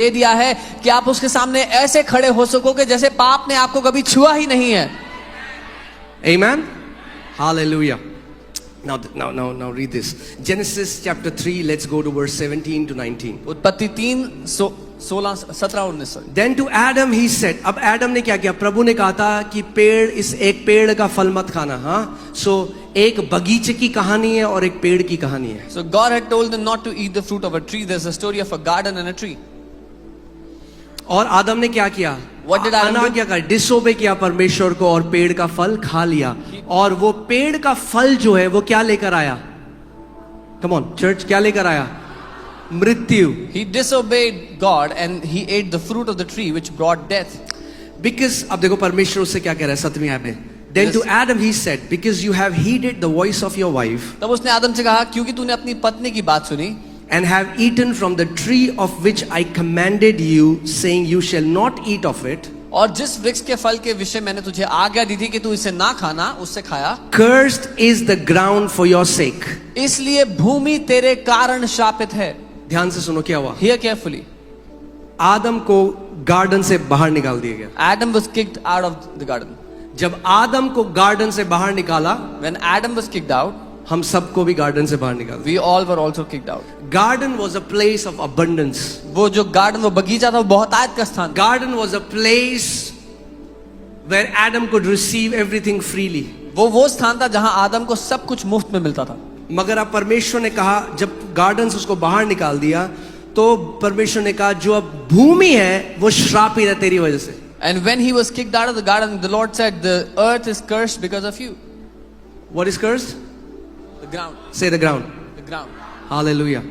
दे दिया है कि आप उसके सामने ऐसे खड़े हो सकोगे जैसे पाप ने आपको कभी छुआ ही नहीं है। Amen. Hallelujah. Now read this. Genesis chapter 3. Let's go to verse 17 to 19. उत्पत्ति 3 16 17 और 19। Then to Adam he said. अब Adam ने क्या किया? प्रभु ने कहा था कि इस एक पेड़ का फल मत खाना। हाँ, so एक बगीचे की कहानी है और एक पेड़ की कहानी है। So God had told them not to eat the fruit of a tree. There's a story of a garden and a tree. और आदम ने क्या किया? What did Adam do? क्या कर डिसोबे किया परमेश्वर को और पेड़ का फल खा लिया। और वो पेड़ का फल जो है वो क्या लेकर आया? कम ऑन चर्च, क्या लेकर आया? मृत्यु। He disobeyed God and he ate the fruit of the tree which brought death. Because अब देखो परमेश्वर उससे क्या कह रहा है 7वीं आयत में। Then to Adam he said, because you have heeded the voice of your wife, तब उसने आदम से कहा क्योंकि तूने अपनी पत्नी की बात सुनी and have eaten from the tree of which I commanded you, saying you shall not eat of it, और जिस वृक्ष के फल के विषय मैंने तुझे आज्ञा दी थी कि तू इसे ना खाना, उससे खाया। cursed is the ground for your sake. इसलिए भूमि तेरे कारण शापित है। ध्यान से सुनो क्या हुआ। Hear carefully. आदम को गार्डन से बाहर निकाल दिया गया। Adam was kicked out of the garden. जब आदम को गार्डन से बाहर निकाला, When Adam was kicked out, हम सबको भी गार्डन से बाहर निकाल दिया। we all were also kicked out. Garden was a place of abundance. वो जो गार्डन, वो बगीचा था, वो बहुत आयत का स्थान। Garden was a place where Adam could receive everything freely. वो स्थान था जहां आदम को सब कुछ मुफ्त में मिलता था। मगर अब परमेश्वर ने कहा, जब गार्डन से उसको बाहर निकाल दिया तो परमेश्वर ने कहा जो अब भूमि है वो श्रापित है तेरी वजह से। And when he was kicked out of the garden, the Lord said, the earth is cursed because of you. What is cursed? The ground. Say the ground. The ground. Hallelujah.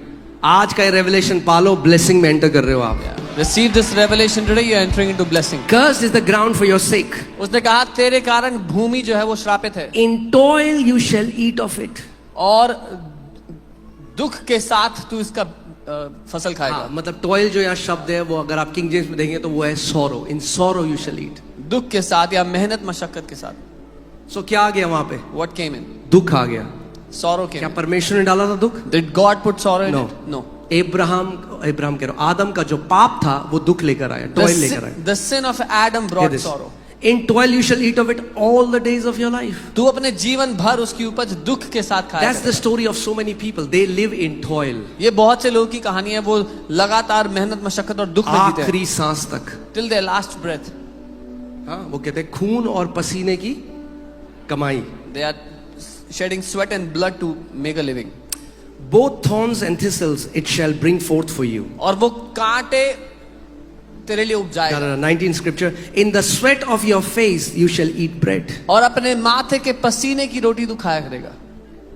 आज का रेवलेशन पालो, blessing में enter कर रहे हो आप। Receive this revelation today, you are entering into blessing. Cursed is the ground for your sake. उसने कहा तेरे कारण भूमि जो है वो श्रापित है। In toil you shall eat of it. और दुख के साथ तू इसका फसल खाएगा। हाँ, मतलब टॉयल जो यहाँ शब्द है वो अगर आप किंग जेम्स में देखेंगे तो वो है sorrow. In sorrow you shall eat. दुख के साथ या मेहनत मशक्कत के साथ। So क्या आ गया वहां पे? What came in? दुख आ गया। Sorrow came. क्या परमेश्वर ने डाला था दुख? Did God put sorrow in No. it? No. Ibrahim कह रहा हूं, आदम का जो पाप था वो दुख लेकर आया, टॉयल लेकर आया। The sin of Adam brought sorrow. In toil you shall eat of it all the days of your life. तू अपने जीवन भर उसकी उपज दुख के साथ खाएगा। That's the story of so many people. They live in toil. ये बहुत से लोगों की कहानी है, वो लगातार मेहनत मशक्कत और दुख में जीते हैं। आखिरी सांस तक। Till their last breath. हाँ, वो कहते हैं खून और पसीने की कमाई। They are shedding sweat and blood to make a living. Both thorns and thistles it shall bring forth for you. और वो कांटे तेरे लिए उपजाएगा। 19 scripture. In the sweat of your face you shall eat bread. और अपने माथे के पसीने की रोटी तू खाया करेगा।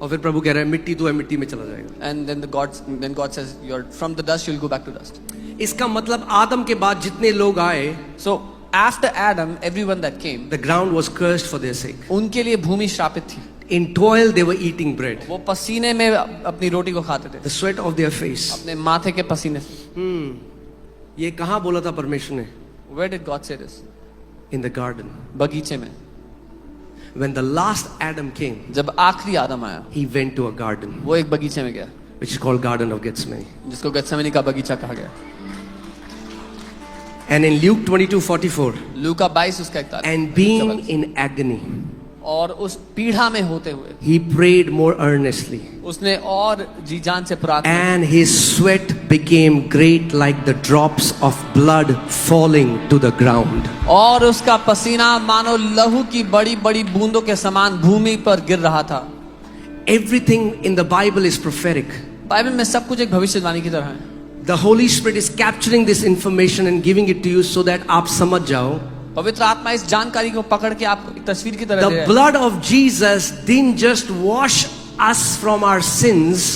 और फिर प्रभु कह रहा है मिट्टी तू है, मिट्टी में चला जाएगा। And then God says, you're from the dust, you'll go back to dust. इसका मतलब आदम के बाद जितने लोग आए, So after Adam, everyone that came, the ground was cursed for their sake. उनके लिए भूमि श्रापित थी। In toil they were eating bread. वो पसीने में अपनी रोटी को खाते थे। The sweat of their face. अपने माथे के पसीने से। ये कहाँ बोला था परमेश्वर ने? Where did God say this? In the garden. बगीचे में। When the last Adam came, जब आखिरी आदम आया, he went to a garden, वो एक बगीचे में गया, which is called Garden of Gethsemane. जिसको गेत्सेमनी का बगीचा कहा गया। And in Luke 22:44, लूका 22 उसका 41, and being in agony, और उस पीड़ा में होते हुए he prayed more earnestly, उसने और जी जान से प्रार्थना, and his sweat became great like the drops of blood falling to the ground. और उसका पसीना मानो लहू की बड़ी बड़ी बूंदों के समान भूमि पर गिर रहा था। Everything in the Bible is prophetic. Bible में सब कुछ एक भविष्यवाणी की तरह है। The Holy Spirit is capturing this information and giving it to you so that आप समझ जाओ। पवित्र आत्मा इस जानकारी को पकड़ के आप एक तस्वीर की तरह दे रहे The हैं। blood of Jesus didn't just wash us from our sins,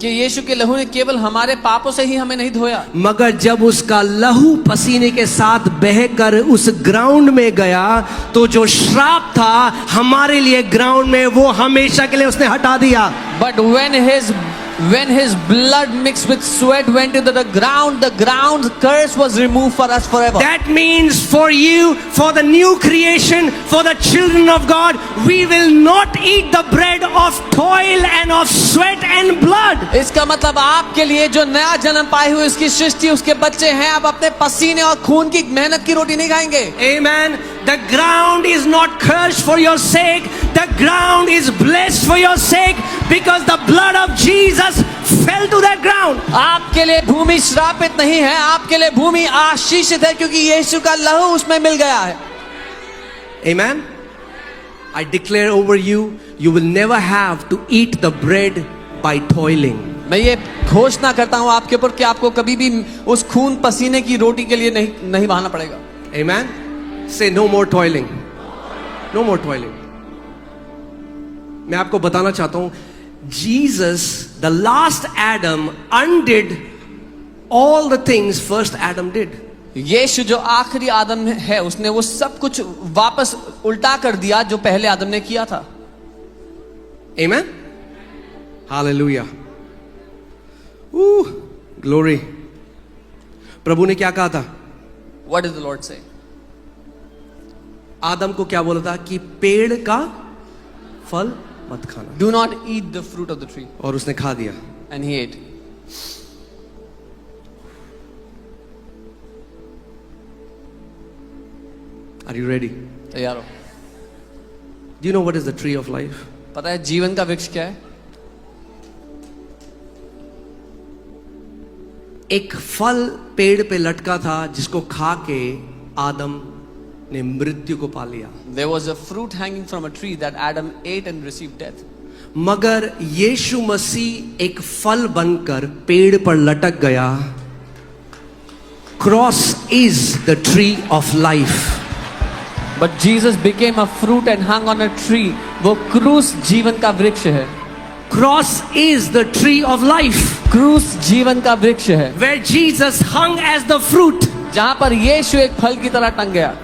कि यीशु के लहू ने केवल हमारे पापों से ही हमें नहीं धोया, मगर जब उसका लहू पसीने के साथ बहकर उस ग्राउंड में गया तो जो श्राप था हमारे लिए ग्राउंड में वो हमेशा के लिए उसने हटा दिया। but when his When his blood mixed with sweat went into the ground's curse was removed for us forever. That means for you, for the new creation, for the children of God, we will not eat the bread of toil and of sweat and blood. इसका मतलब आपके लिए जो नया जन्म पाए हुए उसकी सृष्टि उसके बच्चे हैं, आप अपने पसीने और खून की मेहनत की रोटी नहीं खाएंगे. Amen. The ground is not cursed for your sake. The ground is blessed for your sake because the blood of Jesus fell to that ground. आपके लिए भूमि श्रापित नहीं है, आपके लिए भूमि आशीषित है क्योंकि यीशु का लहू उसमें मिल गया है. Amen. I declare over you, you will never have to eat the bread by toiling. मैं ये घोषणा करता हूं आपके ऊपर कि आपको कभी भी उस खून पसीने की रोटी के लिए नहीं बहाना पड़ेगा. Amen. Say no more toiling. No more toiling. मैं आपको बताना चाहता हूं, Jesus, the last Adam, undid all the things first Adam did. यीशु जो आखिरी आदम है उसने वो सब कुछ वापस उल्टा कर दिया जो पहले आदम ने किया था. Amen. Hallelujah. Glory. प्रभु ने क्या कहा था? What did the Lord say? आदम को क्या बोला था कि पेड़ का फल मत खाना. Do not eat the fruit of the tree. और उसने खा दिया. And he ate. Are you ready? तैयार हो? Do you know what is the tree of life? पता है जीवन का वृक्ष क्या है? एक फल पेड़ पे लटका था जिसको खा के आदम ने मृत्यु को पा लिया. There was a fruit hanging from a tree that Adam ate and received death. मगर यीशु मसीह एक फल बनकर पेड़ पर लटक गया. Cross is the tree of life. But Jesus became a fruit and hung on a tree. वो क्रूस जीवन का वृक्ष है. Cross is the tree of life. क्रूस जीवन का वृक्ष है. Where Jesus hung as the fruit. जहां पर यीशु एक फल की तरह टंग गया.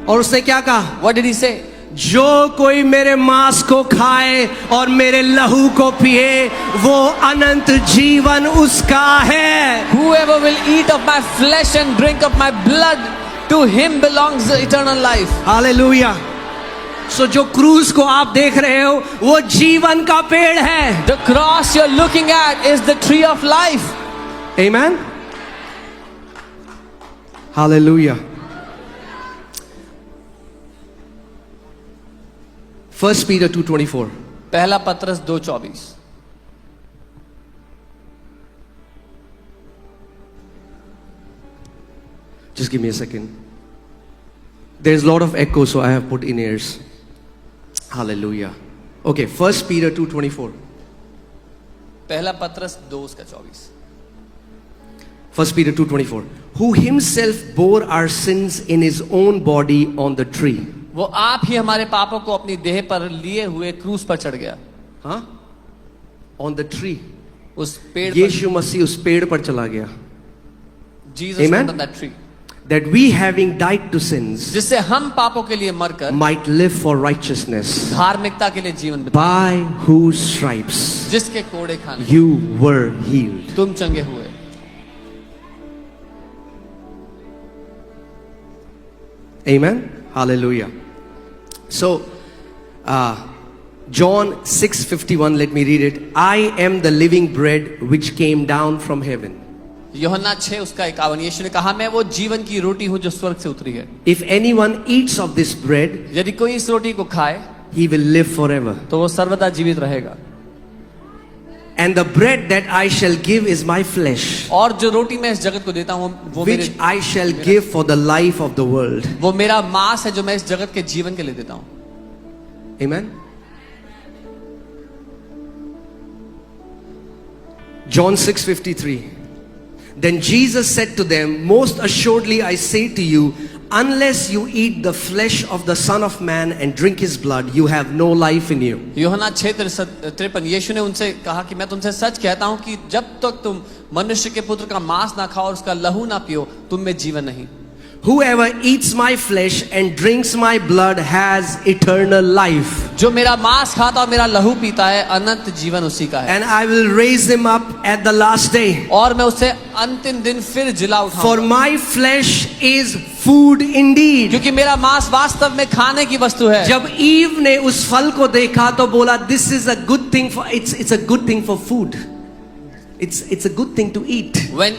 और उसने क्या कहा? What did he say? जो कोई मेरे मांस को खाए और मेरे लहू को पिए वो अनंत जीवन उसका है. Whoever will eat of my flesh and drink of my blood, to him belongs the eternal life. Hallelujah. So जो क्रूस को आप देख रहे हो वो जीवन का पेड़ है. The cross you're looking at is the tree of life. Amen. Hallelujah. 1 Peter 2:24. पहला पत्रस 2:24. Just give me a second. There's a lot of echo, so I have put in ears. Hallelujah. Okay, 1 Peter 2:24. पहला पत्रस 2:24. 1 Peter 2:24. Who himself bore our sins in his own body on the tree. वो आप ही हमारे पापों को अपनी देह पर लिए हुए क्रूस पर चढ़ गया. हाँ? On the tree. उस पेड़ पर. यीशु मसीह उस पेड़ पर चला गया. Jesus Amen? went on that tree. That we having died to sins जिससे हम पापों के लिए मरकर might live for righteousness. धार्मिकता के लिए जीवन बिताएं. By whose stripes जिसके कोड़े खाने you were healed. तुम चंगे हुए. Amen. Hallelujah. So, John 6:51. Let me read it. I am the living bread which came down from heaven. यूहन्ना 6 उसका 51. यीशु ने कहा मैं वो जीवन की रोटी हूं जो स्वर्ग से उतरी है. If anyone eats of this bread, यदि कोई इस रोटी को खाए he will live forever. तो वो सर्वदा जीवित रहेगा. And the bread that I shall give is my flesh, और जो रोटी मैं इस जगत को देता हूं वो which I shall give for the life of the world. वो मेरा मांस है जो मैं इस जगत के जीवन के लिए देता हूं. Amen. John 6:53. Then Jesus said to them, most assuredly I say to you, unless you eat the flesh of the Son of Man and drink his blood, you have no life in you. यूहन्ना 6:53. यीशु ने उनसे कहा कि मैं तुमसे सच कहता हूं कि जब तक तुम मनुष्य के पुत्र का मांस ना खाओ और उसका लहू ना पियो तुम में जीवन नहीं. whoever eats my flesh and drinks my blood has eternal life, जो मेरा मांस खाता और मेरा लहू पीता है, अनंत जीवन उसी का है, and I will raise him up at the last day. और मैं उसे अंतिम दिन फिर जिला For उठाऊंगा। my flesh is food indeed. क्योंकि मेरा मांस वास्तव में खाने की वस्तु है। जब ईव ने उस फल को देखा तो बोला, this is a good thing for, it's a good thing for food. It's a good thing to eat. When